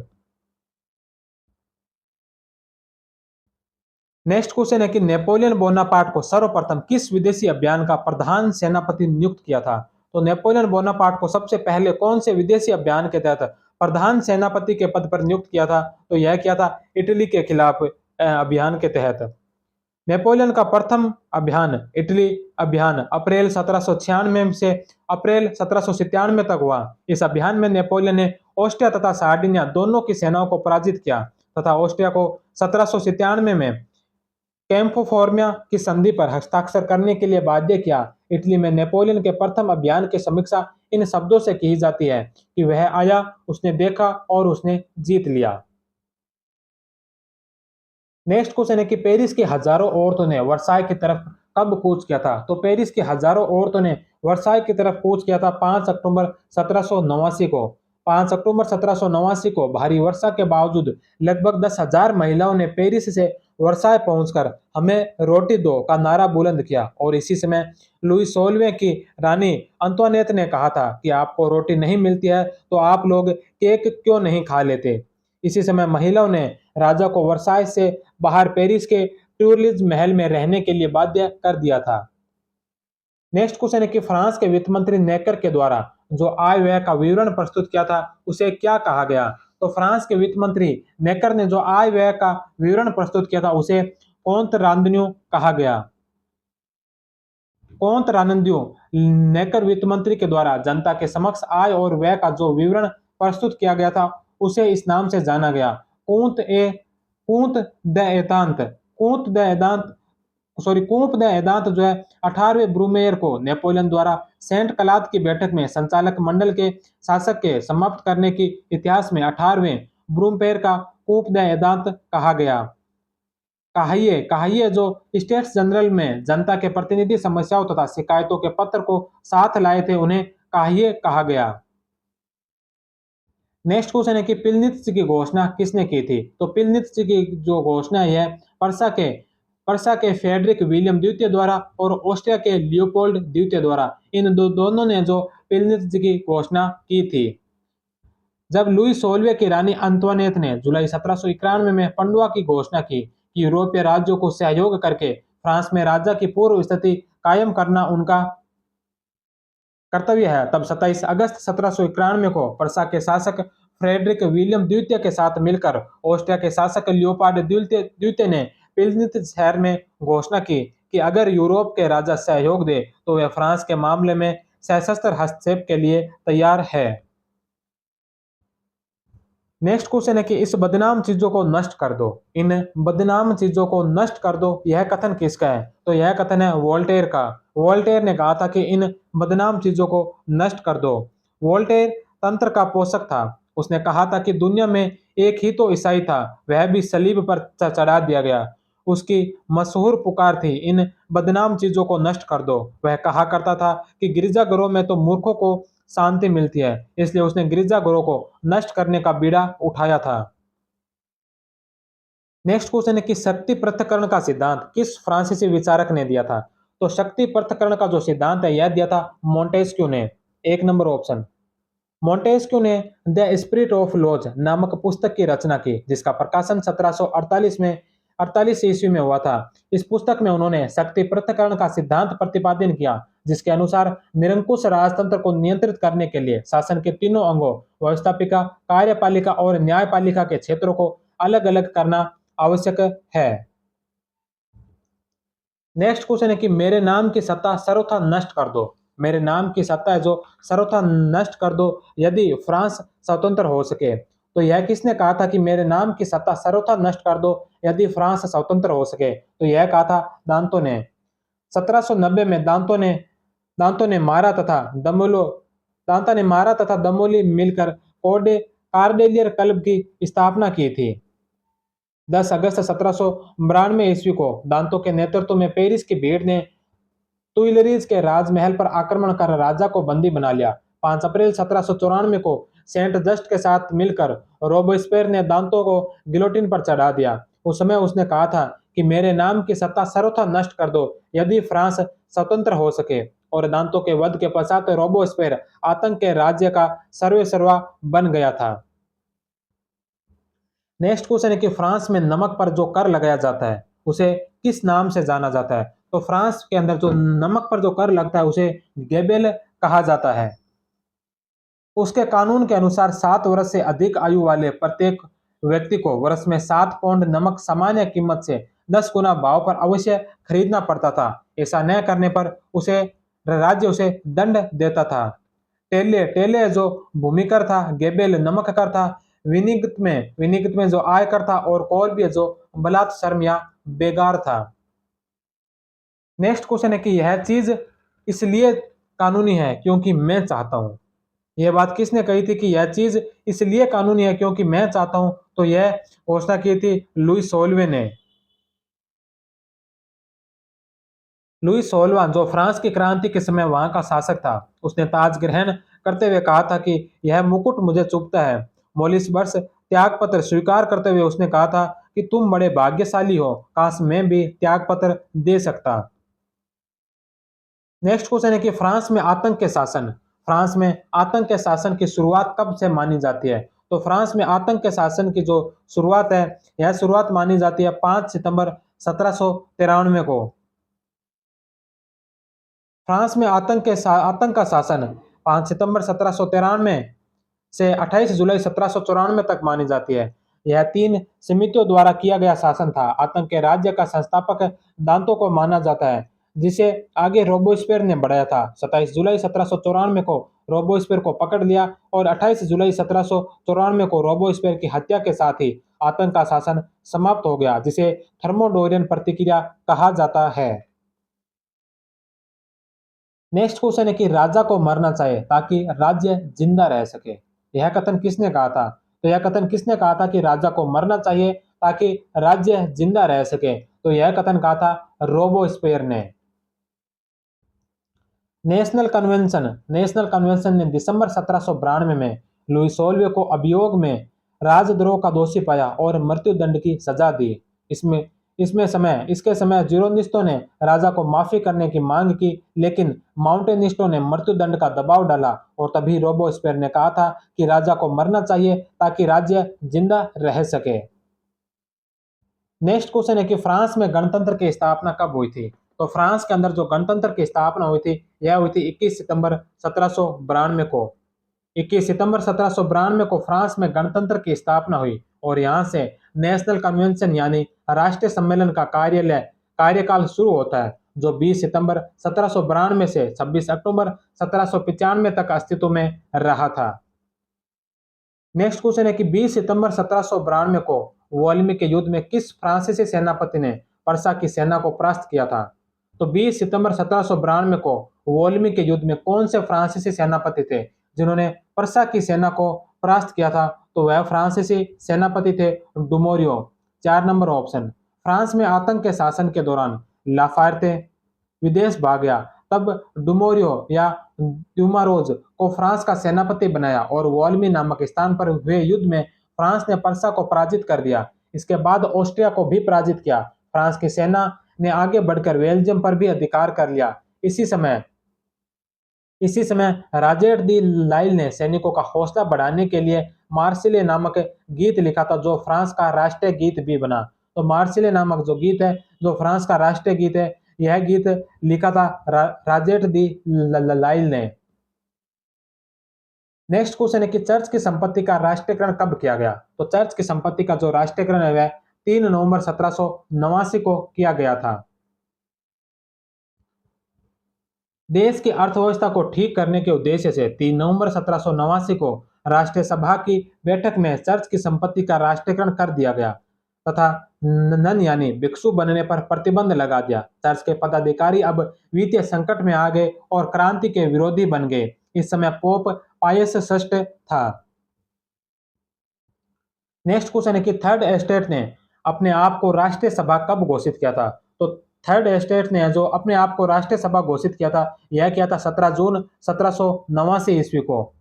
नेक्स्ट क्वेश्चन है कि नेपोलियन बोनापार्ट को सर्वप्रथम किस विदेशी अभियान का प्रधान सेनापति नियुक्त किया था? तो नेपोलियन बोनापार्ट को सबसे पहले कौन से विदेशी अभियान के तहत प्रधान सेनापति के पद पर नियुक्त किया था? तो यह किया था इटली के खिलाफ अभियान के तहत। नेपोलियन का प्रथम अभियान इटली अभियान अप्रैल 1796 से अप्रैल 1797 तक हुआ। इस अभियान में नेपोलियन ने ऑस्ट्रिया तथा सार्डिनिया दोनों की सेनाओं को पराजित किया तथा ऑस्ट्रिया को 1797 में कैंपो फॉर्मिया की संधि पर हस्ताक्षर करने के लिए बाध्य किया। इटली में नेपोलियन के प्रथम अभियान की समीक्षा इन शब्दों से की जाती है कि वह आया, उसने देखा और उसने जीत लिया। नेक्स्ट क्वेश्चन है कि पेरिस की हजारों औरतों ने वर्साय की तरफ कब कूच किया था? तो पेरिस की हजारों औरतों ने वर्साय की तरफ कूच किया था 5 अक्टूबर 1789 को। 5 अक्टूबर 1789 को भारी वर्षा के बावजूद लगभग 10,000 महिलाओं ने पेरिस से वर्साय पहुंचकर हमें रोटी दो का नारा बुलंद किया। और इसी समय लुई 16वें की रानी अंतोनेट ने कहा था कि आपको रोटी नहीं मिलती है तो आप लोग केक क्यों नहीं खा लेते। इसी समय महिलाओं ने राजा को वर्साय से बाहर पेरिस के ट्यूलिज महल में रहने के लिए बाध्य कर दिया था। नेक्स्ट क्वेश्चन है कि फ्रांस के वित्त मंत्री नेकर के द्वारा जो आय व्यय का विवरण प्रस्तुत किया था, उसे क्या कहा गया? तो फ्रांस के वित्त मंत्री नेकर ने जो आय व्यय का विवरण प्रस्तुत किया था, उसे कौंत रांदन्यू कहा गया। कौंत रानंदियों नेकर वित्त मंत्री के द्वारा जनता के समक्ष आय और व्यय का जो विवरण प्रस्तुत किया गया था, उसे इस नाम से जाना गया, कूंत द एदांत। कूंत द एदांत कूंप द एदांत जो है 18वें ब्रूमेयर को नेपोलियन द्वारा सेंट क्लाद की बैठक में संचालक मंडल के शासक के समाप्त करने की इतिहास में 18वें ब्रूमेयर का कूप द एदांत कहा गया। कहाइए कहाइए जो स्टेट्स जनरल में जनता के प्रतिनिधि समस्याओं तथा शिकायतों के पत्र को साथ लाए थे, उन्हें कहाइए कहा गया। नेक्स्ट क्वेश्चन है कि पिलनित्ज की घोषणा किसने की थी? तो पिलनित्ज की जो घोषणा है पर्सा के फेडरिक विलियम द्वितीय द्वारा और ऑस्ट्रिया के लियोपोल्ड द्वितीय द्वारा, इन दोनों ने जो पिलनित्ज की घोषणा की थी। जब लुई 16वें की रानी अंतोनेट ने जुलाई 1791 में पंडुआ की घोषणा की कि यूरोपीय राज्यों को सहयोग करके फ्रांस में राजा की पूर्व स्थिति कायम करना उनका कर्तव्य है, तब 27 अगस्त 1791 को पर्सा के शासक फ्रेडरिक विलियम द्वितीय के साथ मिलकर ऑस्ट्रिया के शासक लियोपार्ड द्वितीय ने पिलनित शहर में घोषणा की कि अगर यूरोप के राजा सहयोग दे तो वह फ्रांस के मामले में सशस्त्र हस्तक्षेप के लिए तैयार है। नेक्स्ट क्वेश्चन है कि इस बदनाम चीजों को नष्ट कर दो। इन बदनाम चीजों को नष्ट कर दो, यह कथन किसका है? तो यह कथन है वोल्टेयर का। वोल्टेयर ने कहा था कि इन बदनाम चीजों को नष्ट कर दो। वोल्टेयर तंत्र का पोषक था। उसने कहा था कि दुनिया में एक ही तो ईसाई था, वह भी सलीब पर चढ़ा दिया गया। उसकी मशहूर पुकार थी, इन बदनाम चीजों को नष्ट कर दो। वह कहा करता था कि गिरजाघरों में तो मूर्खों को शांति मिलती है, इसलिए उसने गिरजाघरों को नष्ट करने का बीड़ा उठाया था। नेक्स्ट क्वेश्चन है कि शक्ति पृथक्करण का सिद्धांत किस फ्रांसीसी विचारक ने दिया था? तो शक्ति पृथक्करण का जो सिद्धांत है, यह दिया था मोंटेस्क्यू ने। एक नंबर ऑप्शन। मोंटेस्क्यू ने द स्पिरिट ऑफ लॉज नामक पुस्तक की रचना की, जिसका प्रकाशन 1748 ईस्वी में हुआ था। इस पुस्तक में उन्होंने शक्ति पृथक्करण का सिद्धांत प्रतिपादन किया, जिसके अनुसार निरंकुश राजतंत्र को नियंत्रित करने के लिए शासन के तीनों अंगों व्यवस्थापिका, कार्यपालिका और न्यायपालिका के क्षेत्रों को अलग अलग करना आवश्यक है। नेक्स्ट क्वेश्चन है कि मेरे नाम की सत्ता सर्वथा नष्ट कर दो। मेरे नाम की सत्ता है जो सर्वथा नष्ट कर दो यदि फ्रांस स्वतंत्र हो सके। तो यह किसने कहा था कि मेरे नाम की सत्ता सर्वथा नष्ट कर दो यदि फ्रांस स्वतंत्र हो सके? तो यह कहा था दांतो ने। 1790 में दांतो ने मारा तथा दांता ने मारा तथा दमोली मिलकर कार्डेलियर क्लब की स्थापना की थी। 10 अगस्त 1792 ईस्वी को दांतों के नेतृत्व में पेरिस की भीड़ ने तुइलरीज के राजमहल पर आक्रमण कर राजा को बंदी बना लिया। 5 अप्रैल 1794 को सेंट जस्ट के साथ मिलकर रोबेस्पियर ने दांतों को गिलोटिन पर चढ़ा दिया। उस समय उसने कहा था कि मेरे नाम की सत्ता सर्वथा नष्ट कर दो यदि फ्रांस स्वतंत्र हो सके। और दांतों के वध के पश्चात रोबेस्पियर आतंक के राज्य का सर्वेसर्वा बन गया था। नेक्स्ट क्वेश्चन है कि फ्रांस में नमक पर जो कर लगाया जाता है उसे किस नाम से जाना जाता है? तो फ्रांस के अंदर जो नमक पर जो कर लगता है उसे गेबेल कहा जाता है। उसके कानून के अनुसार 7 वर्ष से अधिक आयु वाले प्रत्येक व्यक्ति को वर्ष में 7 पौंड नमक सामान्य कीमत से 10 गुना भाव पर अवश्य खरीदना पड़ता था। ऐसा न करने पर उसे राज्य उसे दंड देता था। टेले टेले जो भूमिकर था, गेबेल नमक कर था, विनिगत में जो आयकर था और कॉर्बिया जो बलात् शर्म या बेगार था। नेक्स्ट क्वेश्चन है कि यह चीज इसलिए कानूनी है क्योंकि मैं चाहता हूं। यह बात किसने कही थी कि यह चीज इसलिए कानूनी है क्योंकि मैं चाहता हूं? तो यह घोषणा की थी लुई सोल्वे ने। लुई सोलवा जो फ्रांस की क्रांति के समय वहां का शासक था, उसने ताज ग्रहण करते हुए कहा था कि यह मुकुट मुझे चुभता है। मोलिस वर्ष त्याग पत्र स्वीकार करते हुए उसने कहा था कि तुम बड़े भाग्यशाली हो, काश मैं भी त्याग पत्र दे सकता। नेक्स्ट क्वेश्चन है कि फ्रांस में आतंक के शासन फ्रांस में आतंक के शासन की शुरुआत कब से मानी जाती है? तो फ्रांस में आतंक के शासन की जो शुरुआत है, यह शुरुआत मानी जाती है 5 सितंबर 1793 को। फ्रांस में आतंक का शासन 5 सितंबर 1793 से 28 जुलाई 1794 तक मानी जाती है। यह 3 समितियों द्वारा किया गया शासन था। आतंक के राज्य का संस्थापक दांतों को माना जाता है, जिसे आगे रोबेस्पियर ने बढ़ाया था। 27 जुलाई 1794 को रोबेस्पियर को पकड़ लिया और 28 जुलाई 1794 को रोबेस्पियर की हत्या के साथ ही आतंक का शासन समाप्त हो गया, जिसे थर्मोडोरियन प्रतिक्रिया कहा जाता है। नेक्स्ट क्वेश्चन है कि राजा को मरना चाहिए ताकि राज्य जिंदा रह सके। यह कथन किसने कहा था? तो यह कथन किसने कहा था कि राजा को मरना चाहिए ताकि राज्य जिंदा रह सके? तो यह कथन कहा था रोबोस्पेयर ने। नेशनल कन्वेंशन ने दिसंबर 1792 में लुई सोलवे को अभियोग में राजद्रोह का दोषी पाया और मृत्युदंड की सजा दी। इसमें इसके समय जिरोनिस्टों ने राजा को माफी करने की मांग की, लेकिन माउंटेनिस्टों ने मृत्युदंड का दबाव डाला और तभी रोबोस्पेयर ने कहा था कि राजा को मरना चाहिए ताकि राज्य जिंदा रह सके। नेक्स्ट क्वेश्चन है कि फ्रांस में गणतंत्र की स्थापना कब हुई थी? तो फ्रांस के अंदर जो गणतंत्र की स्थापना हुई थी, यह हुई थी 21 सितंबर 1792 को। 21 सितंबर 1792 को फ्रांस में गणतंत्र की स्थापना हुई और यहाँ से नेशनल कन्वेंशन यानी राष्ट्रीय सम्मेलन का कार्यकाल शुरू होता है, जो 20 सितंबर 1792 से 26 अक्टूबर 1795 तक अस्तित्व में रहा था। नेक्स्ट क्वेश्चन है कि 20 सितंबर 1792 को वोल्मी के युद्ध में किस फ्रांसीसी सेनापति ने पर्सा की सेना को परास्त किया था? तो 20 सितंबर 1792 को वोल्मी के युद्ध में कौन से फ्रांसीसी सेनापति थे जिन्होंने पर्सा की सेना को परास्त किया था? तो वह फ्रांसीसी सेनापति थे डुमोरियो। 4 नंबर ऑप्शन। फ्रांस में आतंक के शासन के दौरान लाफायर्ते विदेश भाग गया, तब डुमोरियो या ड्यूमारोज को फ्रांस का सेनापति बनाया और वोल्मी नामक स्थान पर हुए युद्ध में फ्रांस ने पर्सा को पराजित कर दिया। इसके बाद ऑस्ट्रिया को भी पराजित किया। फ्रांस की सेना ने आगे बढ़कर बेल्जियम पर भी अधिकार कर लिया। इसी समय राजेट दी लाइल ने सैनिकों का हौसला बढ़ाने के लिए मार्सिले नामक गीत लिखा था, जो फ्रांस का राष्ट्रीय गीत भी बना। तो मार्सिले नामक जो गीत है, जो फ्रांस का राष्ट्रीय गीत है, यह गीत लिखा था राजेट दी लाइल ने। नेक्स्ट क्वेश्चन है कि चर्च की संपत्ति का राष्ट्रीयकरण कब किया गया? तो चर्च की संपत्ति का जो राष्ट्रीयकरण है वह 3 नवंबर 1789 को किया गया था। देश की अर्थव्यवस्था को ठीक करने के उद्देश्य से 3 नवंबर 1789 को राष्ट्रीय सभा की बैठक में चर्च की संपत्ति का राष्ट्रीयकरण कर दिया गया तथा नन यानी भिक्षु बनने पर प्रतिबंध लगा दिया। चर्च के पदाधिकारी अब वित्तीय संकट में आ गए और क्रांति के विरोधी बन गए। इस समय पोप पायस षष्ठ था। नेक्स्ट क्वेश्चन है कि थर्ड एस्टेट ने अपने आप को राष्ट्रीय सभा कब घोषित किया था? तो थर्ड एस्टेट ने जो अपने आप को राष्ट्रीय सभा घोषित किया था, यह किया था 17 जून 1789 ईस्वी को।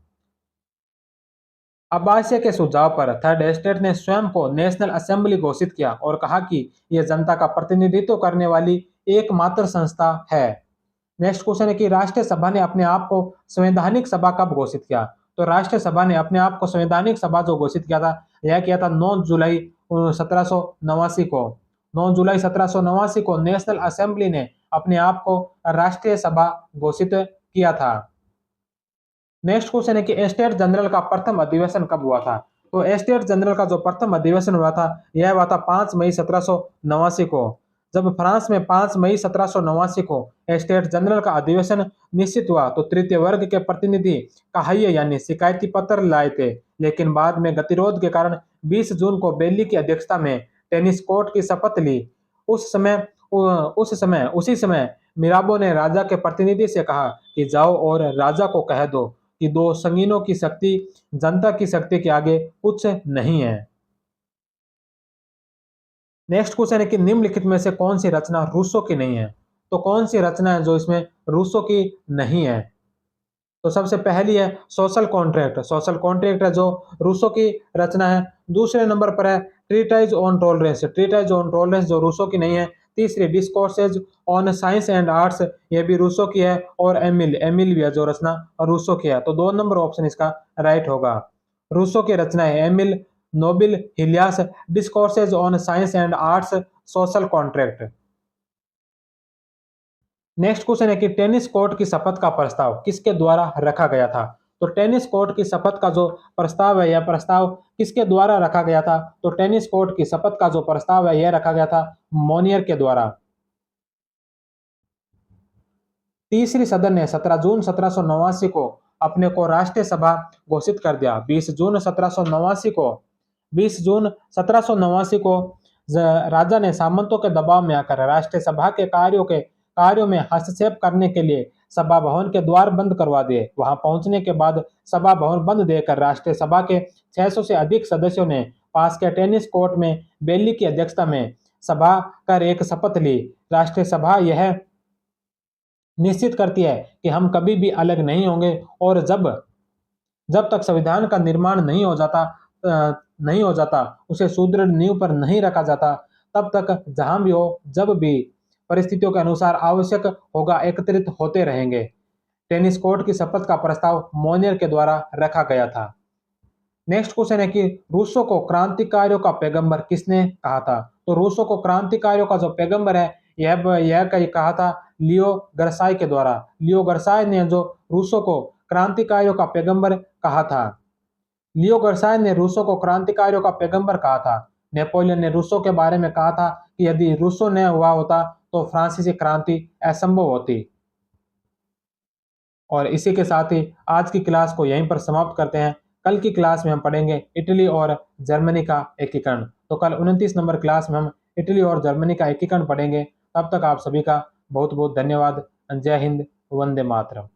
अब्बासिया के सुझाव पर थर्ड एस्टेट ने स्वयं को नेशनल असेंबली घोषित किया और कहा कि यह जनता का प्रतिनिधित्व करने वाली एकमात्र संस्था है। नेक्स्ट क्वेश्चन है कि राष्ट्रीय सभा ने अपने आप को संवैधानिक सभा कब घोषित किया? तो राष्ट्रीय सभा ने अपने आप को संवैधानिक सभा जो घोषित किया था, यह किया था 9 जुलाई 1789 को। 9 जुलाई 1789 को नेशनल असेंबली ने अपने आप को राष्ट्रीय सभा घोषित किया था। नेक्स्ट क्वेश्चन है कि एस्टेट जनरल का प्रथम अधिवेशन कब हुआ था? तो एस्टेट जनरल का जो प्रथम अधिवेशन हुआ था, यह हुआ था 5 मई 1789 को। जब फ्रांस में 5 मई 1789 को एस्टेट जनरल का अधिवेशन निश्चित हुआ, तो तृतीय वर्ग के प्रतिनिधि कहाइये यानी शिकायती पत्र लाए थे, लेकिन बाद में गतिरोध के कारण 20 जून को बेली की अध्यक्षता में टेनिस कोर्ट की शपथ ली। उसी समय मिराबो ने राजा के प्रतिनिधि से कहा कि जाओ और राजा को कह दो कि दो संगीनों की शक्ति जनता की शक्ति के आगे कुछ नहीं है। नेक्स्ट क्वेश्चन है कि निम्नलिखित में से कौन सी रचना रूसो की नहीं है? तो कौन सी रचना है जो इसमें रूसो की नहीं है? तो सबसे पहली है सोशल कॉन्ट्रैक्ट। सोशल कॉन्ट्रैक्ट है जो रूसो की रचना है। दूसरे नंबर पर है treatise on tolerance. Treatise on tolerance जो रूसो की नहीं है। तीसरी discourses on science and arts, ये भी रूसो की है। और एमिल भी है जो रचना रूसो की है। तो 2 नंबर ऑप्शन इसका राइट होगा। रूसो की रचना है Emile Nouvelle Heloise, discourses on science and arts, social contract. Next question है कि टेनिस कोर्ट की शपथ का प्रस्ताव किसके द्वारा रखा गया था? तो टेनिस कोर्ट की शपथ का जो प्रस्ताव है, यह प्रस्ताव किसके द्वारा रखा गया था? तो टेनिस कोर्ट की शपथ का जो प्रस्ताव है, यह रखा गया था मोनियर के द्वारा। तीसरी सदन ने 17 जून 1789 को अपने को राष्ट्रीय सभा घोषित कर दिया। 20 जून 1789 को 20 जून 1789 को राजा ने सामंतों के दबाव में आकर राष्ट्रीय सभा के कार्यों में हस्तक्षेप करने के लिए सभा भवन के द्वार बंद करवा दिए। वहां पहुंचने के बाद सभा भवन बंद देकर राष्ट्रीय सभा के 600 से अधिक सदस्यों ने पास के टेनिस कोर्ट में बेली की अध्यक्षता में सभा कर एक शपथ ली। राष्ट्रीय सभा यह निश्चित करती है कि हम कभी भी अलग नहीं होंगे और जब जब तक संविधान का निर्माण नहीं हो जाता, उसे सुदृढ़ नींव पर नहीं रखा जाता, तब तक जहां भी हो, जब भी परिस्थितियों के अनुसार आवश्यक होगा, एकत्रित होते रहेंगे। टेनिस कोर्ट की शपथ का प्रस्ताव मोनियर के द्वारा रखा गया था। नेक्स्ट क्वेश्चन है कि रूसो को क्रांतिकारियों का पैगंबर किसने कहा था? तो रूसो को क्रांतिकारियों का जो पैगंबर है, यह कहा था लियो गर्साई के द्वारा। लियो गर्साई ने जो रूसो को क्रांतिकारियों का पैगंबर कहा था। लियो गर्साई ने रूसो को क्रांतिकारियों का पैगंबर कहा था। नेपोलियन ने रूसो के बारे में कहा था कि यदि रूसो न हुआ होता तो फ्रांसीसी क्रांति असंभव होती। और इसी के साथ ही आज की क्लास को यहीं पर समाप्त करते हैं। कल की क्लास में हम पढ़ेंगे इटली और जर्मनी का एकीकरण। तो कल 29 नंबर क्लास में हम इटली और जर्मनी का एकीकरण पढ़ेंगे। तब तक आप सभी का बहुत बहुत धन्यवाद। जय हिंद, वंदे मातरम।